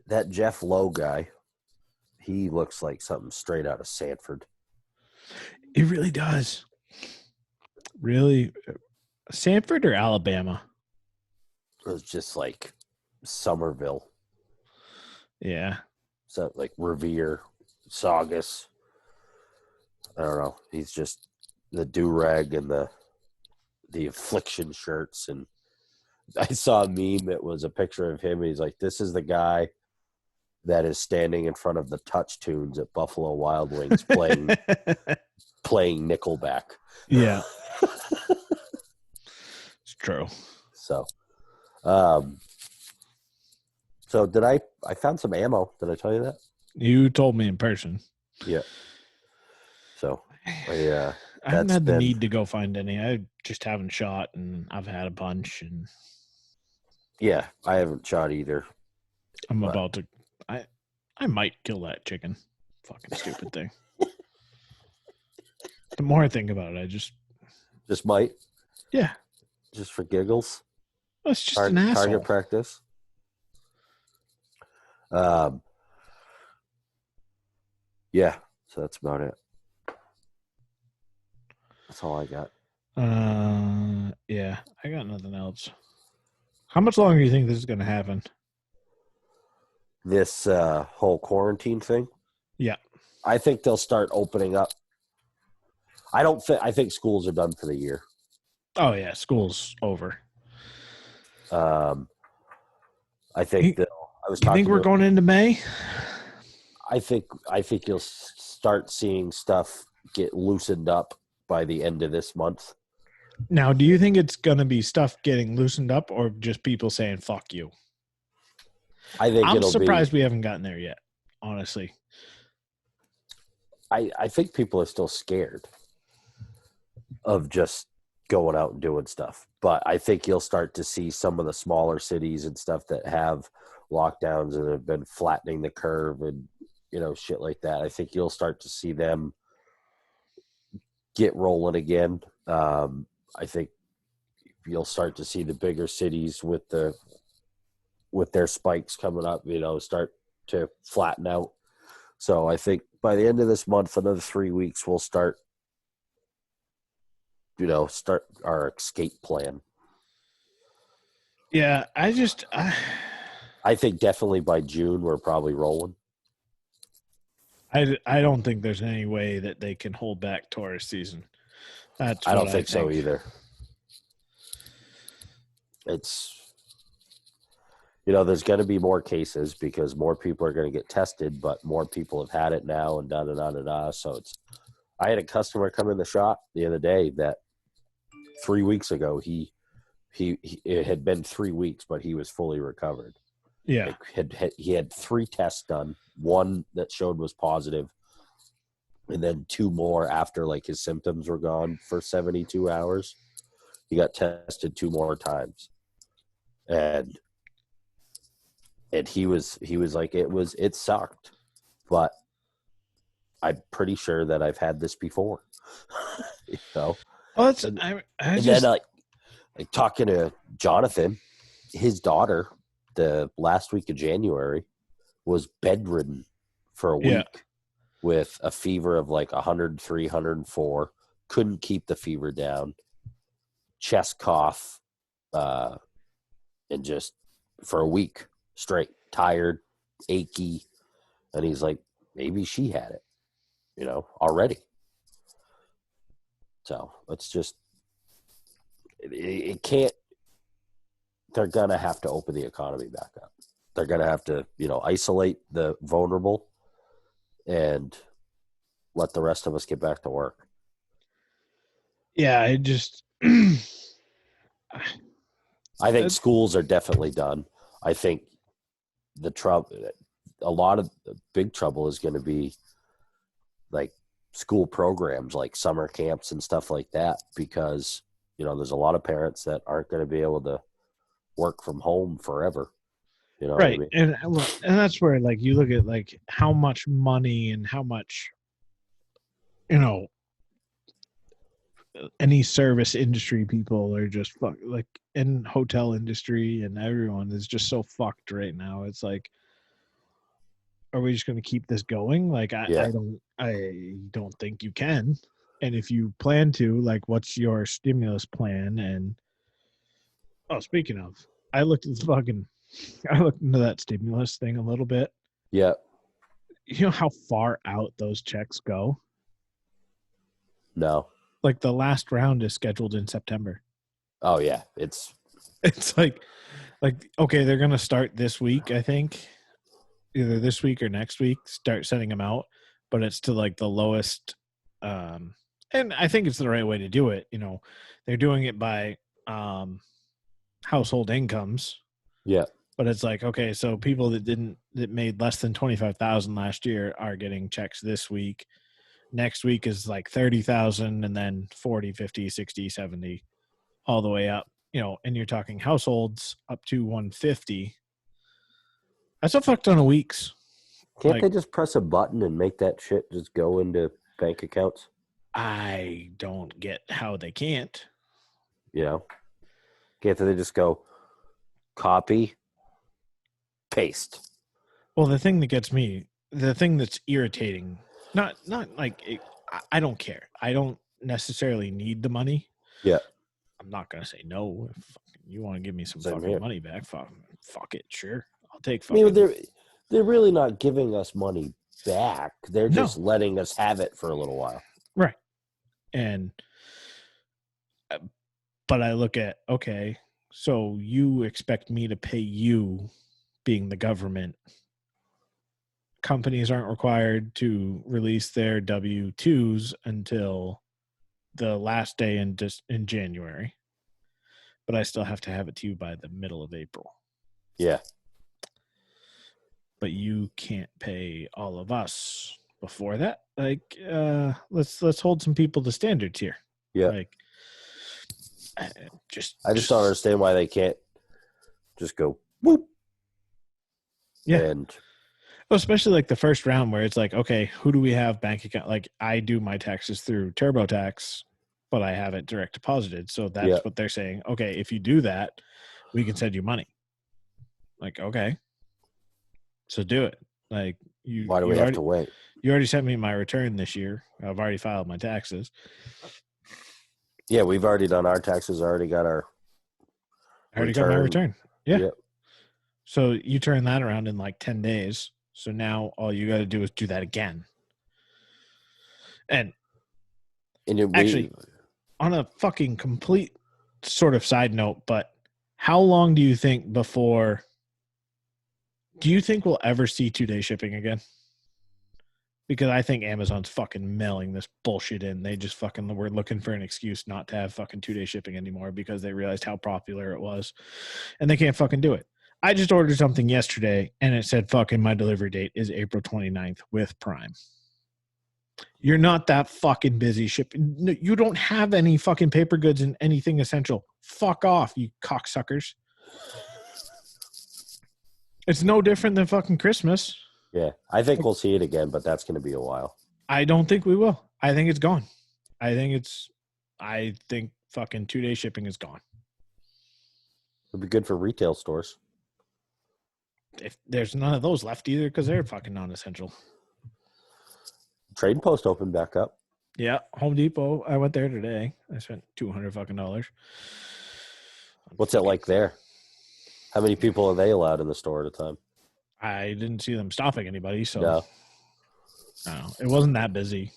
That Jeff Lowe guy, he looks like something straight out of Sanford. He really does. Really? Sanford or Alabama? It was just like Somerville. Yeah. So like Revere, Saugus. I don't know. He's just the do-rag and the affliction shirts. And I saw a meme. It was a picture of him. He's like, this is the guy that is standing in front of the Touch Tunes at Buffalo Wild Wings playing Nickelback. Yeah. It's true. So, did I found some ammo. Did I tell you that? You told me in person. Yeah. So, I haven't had the need to go find any. I just haven't shot, and I've had a bunch. And yeah, I haven't shot either. I'm about to. I might kill that chicken. Fucking stupid thing. The more I think about it, I just might. Yeah. Just for giggles. Well, it's just an asshole. Target practice. Yeah. So that's about it. That's all I got. Yeah, I got nothing else. How much longer do you think this is going to happen? This whole quarantine thing? Yeah. I think they'll start opening up. I think schools are done for the year. Oh yeah, school's over. I think You think we're going into May? I think you'll start seeing stuff get loosened up by the end of this month. Now, do you think it's going to be stuff getting loosened up or just people saying fuck you? I'm surprised we haven't gotten there yet, honestly. I think people are still scared. of just going out and doing stuff. But I think you'll start to see some of the smaller cities and stuff that have lockdowns and have been flattening the curve and, shit like that. I think you'll start to see them get rolling again. I think you'll start to see the bigger cities with their spikes coming up, start to flatten out. So I think by the end of this month, another 3 weeks, we'll start our escape plan. Yeah, I think definitely by June we're probably rolling. I don't think there's any way that they can hold back tourist season. I don't think so either. It's there's going to be more cases because more people are going to get tested, but more people have had it now and da. So I had a customer come in the shop the other day that 3 weeks ago it had been 3 weeks, but he was fully recovered. Yeah, he had 3 tests done, one that showed was positive, and then 2 more after like his symptoms were gone for 72 hours. He got tested 2 more times, and he was like, it sucked, but I'm pretty sure that I've had this before. Well, then like talking to Jonathan, his daughter, the last week of January, was bedridden for a week with a fever of like 103, 104, couldn't keep the fever down, chest cough, and just for a week straight, tired, achy. And he's like, maybe she had it, already. So it's just, it can't, they're going to have to open the economy back up. They're going to have to, isolate the vulnerable and let the rest of us get back to work. Yeah, I just, I think schools are definitely done. I think a lot of the big trouble is going to be like school programs, like summer camps and stuff like that, because, there's a lot of parents that aren't going to be able to work from home forever. Right. What I mean? And that's where like you look at like how much money and how much, any service industry people are just like in hotel industry, and everyone is just so fucked right now. It's like, are we just going to keep this going? Like, I don't think you can. And if you plan to, like, what's your stimulus plan? And speaking of, I looked into that stimulus thing a little bit. Yeah. You know how far out those checks go? No. Like the last round is scheduled in September. Oh yeah, it's like okay, they're gonna start this week, I think, either this week or next week. Start sending them out, but it's to like the lowest. And I think it's the right way to do it. They're doing it by household incomes. Yeah. But it's like, okay, so people that made less than 25,000 last year are getting checks this week. Next week is like 30,000, and then 40, 50, 60, 70, all the way up, and you're talking households up to 150. That's a fuck ton of weeks. Can't they just press a button and make that shit just go into bank accounts? I don't get how they can't. Can't they just go copy, paste? Well, the thing that gets me, the thing that's irritating, not like I don't care. I don't necessarily need the money. Yeah. I'm not gonna say no. If you want to give me some Same fucking here. money back, fuck it, sure, I'll take. I mean, they're really not giving us money back. They're just letting us have it for a little while, right? And but I look at, okay, so you expect me to pay you, being the government. Companies aren't required to release their W-2s until the last day in January, but I still have to have it to you by the middle of April. Yeah. But you can't pay all of us before that. Like, let's hold some people to standards here. Yeah. Like, I just don't understand why they can't just go whoop. Yeah. And especially like the first round where it's like, okay, who do we have bank account? Like I do my taxes through TurboTax, but I have it direct deposited. So that's what they're saying. Okay, if you do that, we can send you money. Like, okay. So do it. Like why do we have to wait? You already sent me my return this year. I've already filed my taxes. Yeah, we've already done our taxes. Already got our. I already got my return. Yeah. Yep. So you turn that around in like 10 days. So now all you got to do is do that again. And actually, on a fucking complete sort of side note, but how long do you think before? Do you think we'll ever see 2-day shipping again? Because I think Amazon's fucking mailing this bullshit in. They just fucking were looking for an excuse not to have fucking 2-day shipping anymore because they realized how popular it was. And they can't fucking do it. I just ordered something yesterday and it said fucking my delivery date is April 29th with Prime. You're not that fucking busy shipping. No, you don't have any fucking paper goods and anything essential. Fuck off, you cocksuckers. It's no different than fucking Christmas. Yeah, I think we'll see it again, but that's going to be a while. I don't think we will. I think it's gone. I think fucking 2-day shipping is gone. It'll be good for retail stores. If there's none of those left either, because they're fucking non-essential. Trading Post opened back up. Yeah, Home Depot. I went there today. I spent $200 fucking dollars. What's it like there? How many people are they allowed in the store at a time? I didn't see them stopping anybody, so no. It wasn't that busy.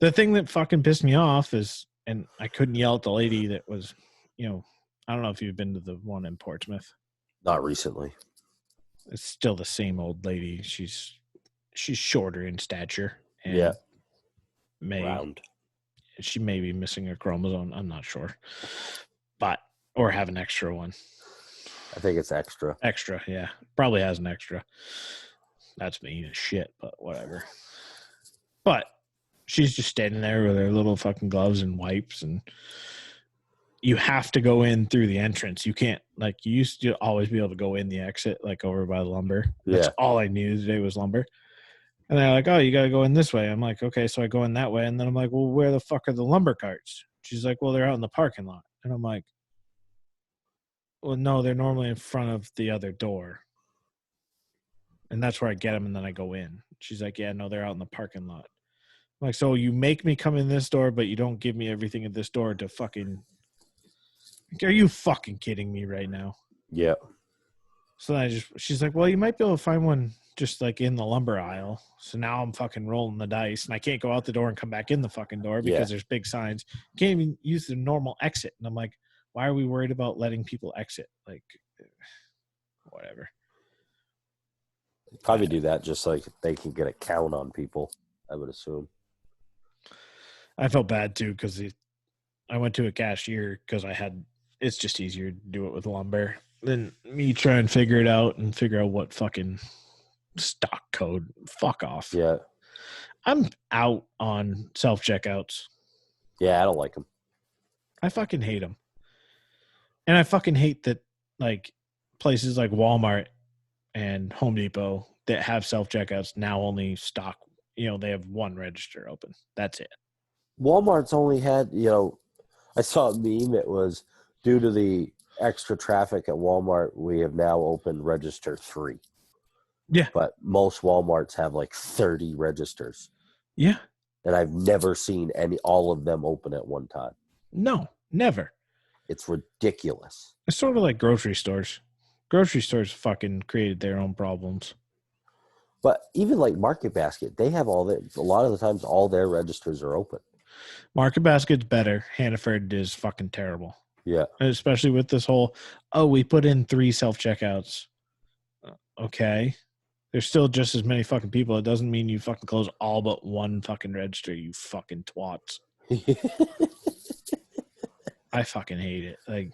The thing that fucking pissed me off is, and I couldn't yell at the lady that was, I don't know if you've been to the one in Portsmouth. Not recently. It's still the same old lady. She's shorter in stature. And round. She may be missing a chromosome. I'm not sure. Or have an extra one. I think it's extra. Extra, yeah. Probably has an extra. That's mean as shit, but whatever. But she's just standing there with her little fucking gloves and wipes, and you have to go in through the entrance. You can't, like, you used to always be able to go in the exit, like over by the lumber. That's all I knew today was lumber. And they're like, oh, you got to go in this way. I'm like, okay, so I go in that way. And then I'm like, well, where the fuck are the lumber carts? She's like, well, they're out in the parking lot. And I'm like, well, no, they're normally in front of the other door. And that's where I get them, and then I go in. She's like, yeah, no, they're out in the parking lot. I'm like, so you make me come in this door, but you don't give me everything at this door to fucking... Are you fucking kidding me right now? Yeah. So then she's like, well, you might be able to find one just like in the lumber aisle. So now I'm fucking rolling the dice, and I can't go out the door and come back in the fucking door because there's big signs. You can't even use the normal exit. And I'm like, why are we worried about letting people exit? Like, whatever. Probably do that just like they can get a count on people, I would assume. I felt bad too because I went to a cashier because it's just easier to do it with lumber than me try and figure it out and figure out what fucking stock code. Fuck off. Yeah. I'm out on self-checkouts. Yeah, I don't like them. I fucking hate them. And I fucking hate that, like, places like Walmart and Home Depot that have self-checkouts now only stock, they have one register open. That's it. Walmart's only had, I saw a meme. It was due to the extra traffic at Walmart, we have now opened register 3. Yeah. But most Walmarts have like 30 registers. Yeah. And I've never seen all of them open at one time. No, never. It's ridiculous. It's sort of like grocery stores. Grocery stores fucking created their own problems. But even like Market Basket, they have a lot of the times all their registers are open. Market Basket's better. Hannaford is fucking terrible. Yeah. Especially with this whole, we put in 3 self-checkouts. Okay. There's still just as many fucking people. It doesn't mean you fucking close all but one fucking register, you fucking twats. I fucking hate it. Like,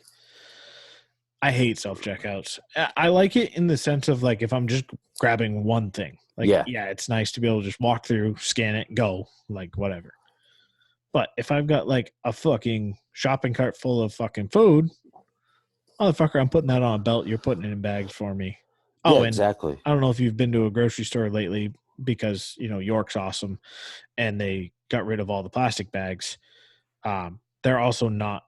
I hate self-checkouts. I like it in the sense of, like, if I'm just grabbing one thing. Like, yeah, it's nice to be able to just walk through, scan it, go, like, whatever. But if I've got like a fucking shopping cart full of fucking food, motherfucker, I'm putting that on a belt. You're putting it in bags for me. Oh, Yeah, and exactly. I don't know if you've been to a grocery store lately because, York's awesome and they got rid of all the plastic bags. They're also not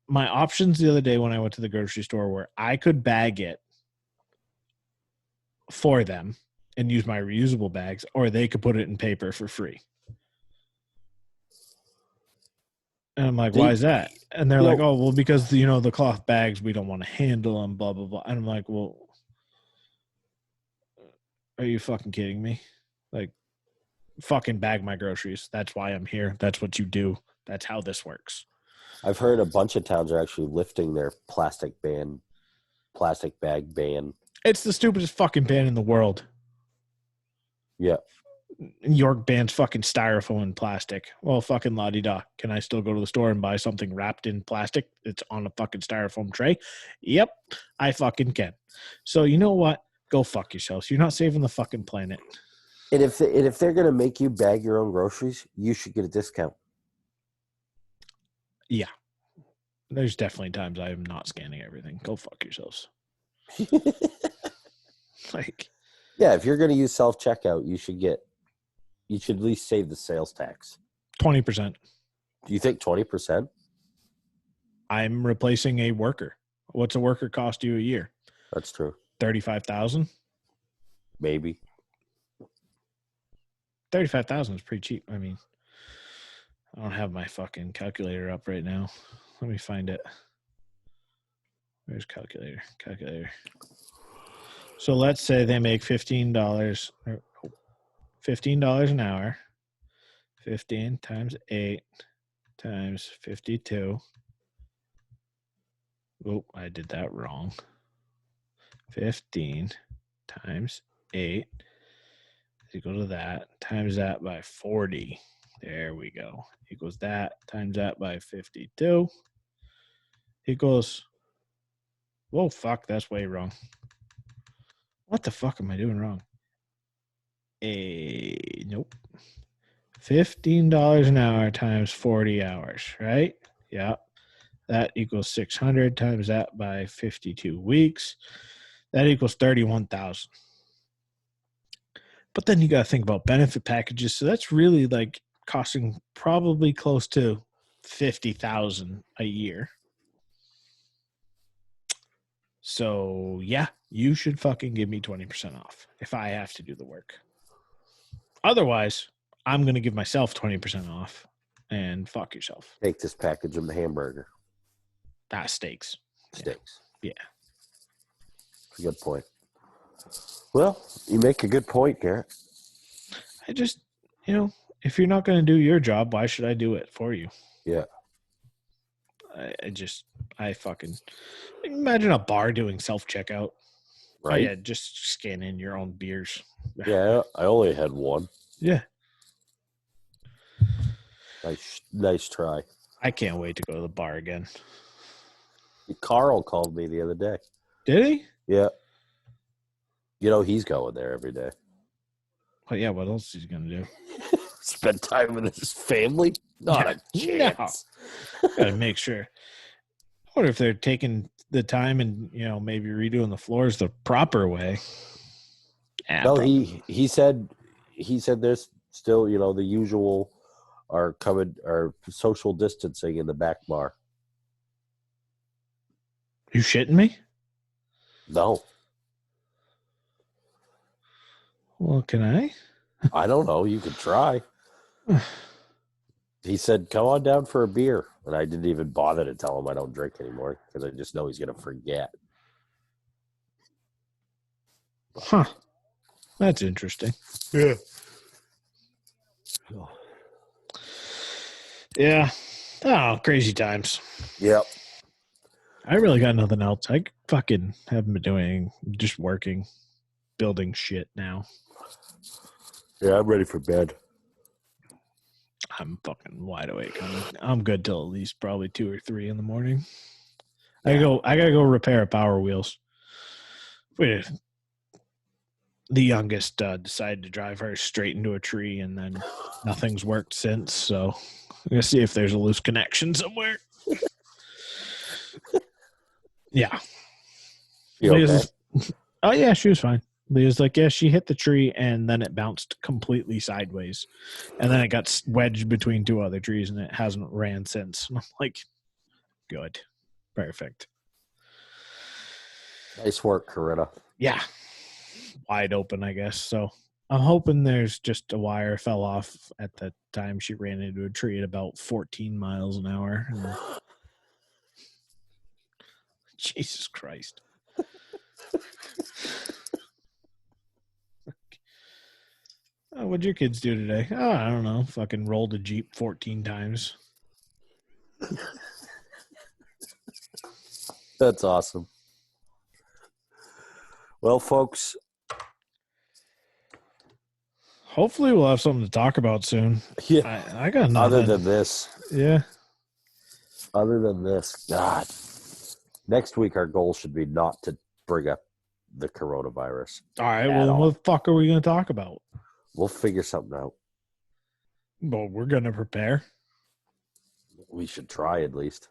my options the other day when I went to the grocery store where I could bag it for them and use my reusable bags, or they could put it in paper for free. And I'm like, why is that? And they're like, oh, well, because, the cloth bags, we don't want to handle them, blah, blah, blah. And I'm like, well, are you fucking kidding me? Like, fucking bag my groceries. That's why I'm here. That's what you do. That's how this works. I've heard a bunch of towns are actually lifting their plastic bag ban. It's the stupidest fucking ban in the world. Yeah. York bans fucking styrofoam and plastic. Well, fucking la-di-da. Can I still go to the store and buy something wrapped in plastic that's on a fucking styrofoam tray? Yep, I fucking can. So you know what? Go fuck yourselves. You're not saving the fucking planet. And if they're going to make you bag your own groceries, you should get a discount. Yeah. There's definitely times I am not scanning everything. Go fuck yourselves. Like, yeah, if you're going to use self-checkout, you should at least save the sales tax. 20%. Do you think 20%? I'm replacing a worker. What's a worker cost you a year? That's true. 35,000? Maybe. 35,000 is pretty cheap. I mean, I don't have my fucking calculator up right now. Let me find it. Where's calculator? Calculator. So let's say they make $15 an hour. 15 times 8 times 52. Oh, I did that wrong. 15 times 8 is equal to that. Times that by 40. There we go. Equals that. Times that by 52. Equals. Whoa, fuck. That's way wrong. What the fuck am I doing wrong? Nope. $15 an hour times 40 hours, right? Yeah. That equals 600 times that by 52 weeks. That equals 31,000. But then you got to think about benefit packages. So that's really like costing probably close to 50,000 a year. So yeah, you should fucking give me 20% off if I have to do the work. Otherwise, I'm going to give myself 20% off and fuck yourself. Take this package of the hamburger. That steaks. Steaks. Yeah. Good point. Well, you make a good point, Garrett. I just, if you're not going to do your job, why should I do it for you? Yeah. I fucking imagine a bar doing self-checkout. Right. Oh, yeah, just scan in your own beers. Yeah, I only had one. Yeah. Nice try. I can't wait to go to the bar again. Carl called me the other day. Did he? Yeah. He's going there every day. Well, yeah, what else is he going to do? Spend time with his family? Not a chance. No. Got to make sure. I wonder if they're taking the time and, maybe redoing the floors the proper way. Yeah, well, he said there's still, the usual are social distancing in the back bar. You shitting me? No. Well, can I? I don't know. You could try. He said, come on down for a beer. And I didn't even bother to tell him I don't drink anymore because I just know he's going to forget. Huh. That's interesting. Yeah. Yeah. Oh, crazy times. Yep. I really got nothing else. I fucking haven't been doing, just working, building shit now. Yeah, I'm ready for bed. I'm fucking wide awake. I'm good till at least probably 2 or 3 in the morning. I gotta go repair power wheels. The youngest decided to drive her straight into a tree, and then nothing's worked since. So I'm gonna see if there's a loose connection somewhere. Yeah. You okay? Oh yeah, she was fine. Leah's like, yeah, she hit the tree and then it bounced completely sideways, and then it got wedged between two other trees and it hasn't ran since. And I'm like, good, perfect. Nice work, Corinna. Yeah, wide open, I guess. So I'm hoping there's just a wire fell off at the time she ran into a tree at about 14 miles an hour. And Jesus Christ. Oh, what'd your kids do today? Oh, I don't know. Fucking rolled a Jeep 14 times. That's awesome. Well, folks, hopefully we'll have something to talk about soon. Yeah. I got nothing. Other than this. Yeah. Other than this, God. Next week, our goal should be not to bring up the coronavirus. All right. Well, what the fuck are we going to talk about? We'll figure something out. Well, we're going to prepare. We should try at least.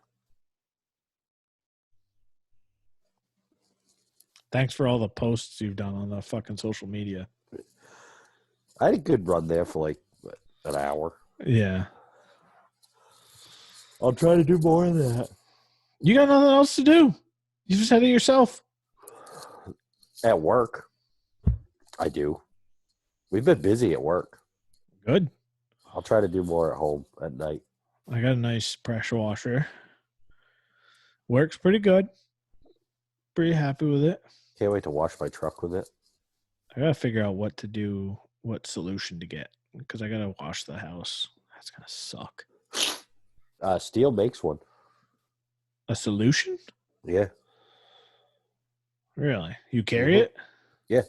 Thanks for all the posts you've done on the fucking social media. I had a good run there for like an hour. Yeah. I'll try to do more of that. You got nothing else to do. You just had it yourself. At work, I do. We've been busy at work. Good. I'll try to do more at home at night. I got a nice pressure washer. Works pretty good. Pretty happy with it. Can't wait to wash my truck with it. I got to figure out what to do, what solution to get, because I got to wash the house. That's going to suck. Steel makes one. A solution? Yeah. Really? You carry it? Yeah.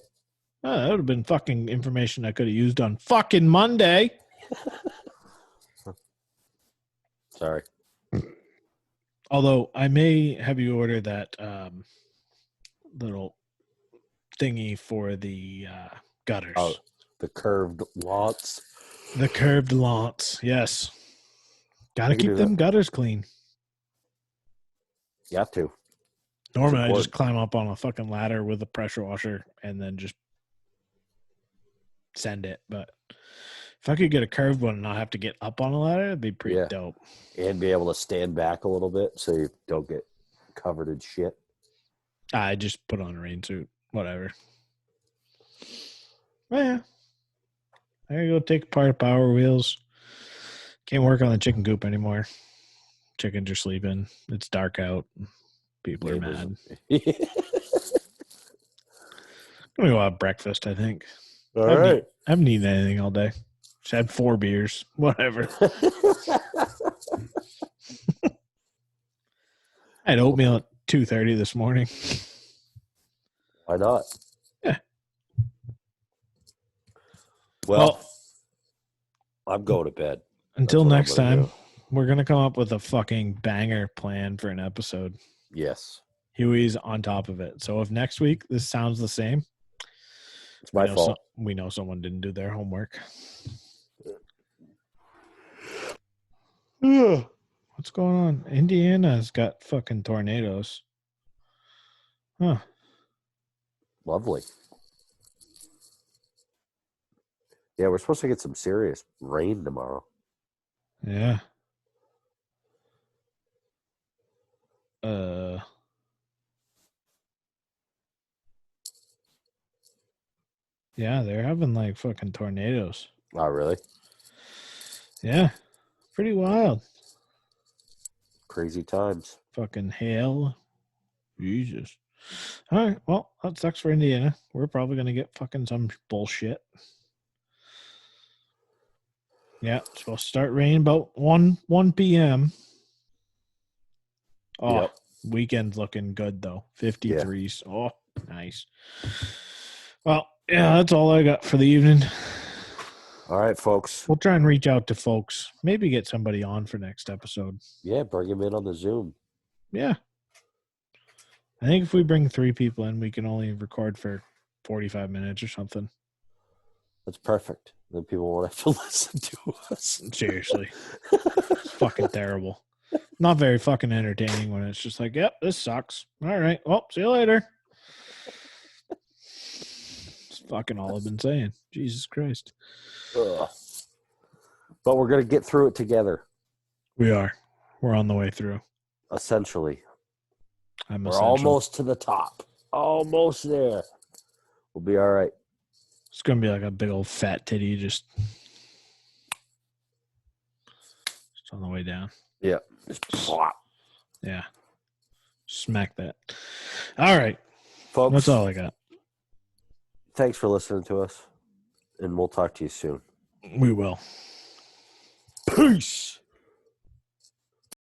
Oh, that would have been fucking information I could have used on fucking Monday. Sorry. Although I may have you order that little thingy for the gutters. Oh, the curved lots. The curved lots, yes. Got to keep them gutters clean. You have to. Normally, I just climb up on a fucking ladder with a pressure washer and then just send it. But if I could get a curved one and not have to get up on a ladder, it'd be pretty dope. And be able to stand back a little bit so you don't get covered in shit. I just put on a rain suit. Whatever. Well, yeah. I gotta go take apart the power wheels. Can't work on the chicken coop anymore. Chickens are sleeping. It's dark out. People are mad. I'm gonna go have breakfast, I think. All right. I haven't eaten anything all day. Just had 4 beers. Whatever. I had oatmeal at 2:30 this morning. Why not? Yeah. Well, I'm going to bed. Until next time, we're going to come up with a fucking banger plan for an episode. Yes. Huey's on top of it. So if next week this sounds the same, it's my fault. We know someone didn't do their homework. What's going on? Indiana's got fucking tornadoes. Huh. Lovely. Yeah, we're supposed to get some serious rain tomorrow. Yeah. Yeah, they're having like fucking tornadoes. Oh, really? Yeah. Pretty wild. Crazy times. Fucking hail. Jesus. All right. Well, that sucks for Indiana. We're probably going to get fucking some bullshit. Yeah, it's supposed to start raining about 1 p.m. Oh, yep. Weekend's looking good, though. 53s. Yeah. Oh, nice. Well, yeah, that's all I got for the evening. All right, folks. We'll try and reach out to folks. Maybe get somebody on for next episode. Yeah, bring them in on the Zoom. Yeah. I think if we bring 3 people in, we can only record for 45 minutes or something. That's perfect. Then people won't have to listen to us. Seriously. It's fucking terrible. Not very fucking entertaining when it's just like, yep, this sucks. All right. Well, see you later. It's fucking all I've been saying. Jesus Christ. Ugh. But we're going to get through it together. We are. We're on the way through. Essentially. I'm We're essential. almost to the top. Almost there. We'll be all right. It's going to be like a big old fat titty just on the way down. Yeah. Just plop. Yeah. Smack that. All right. Folks, That's all I got. thanks for listening to us, and we'll talk to you soon. We will. Peace.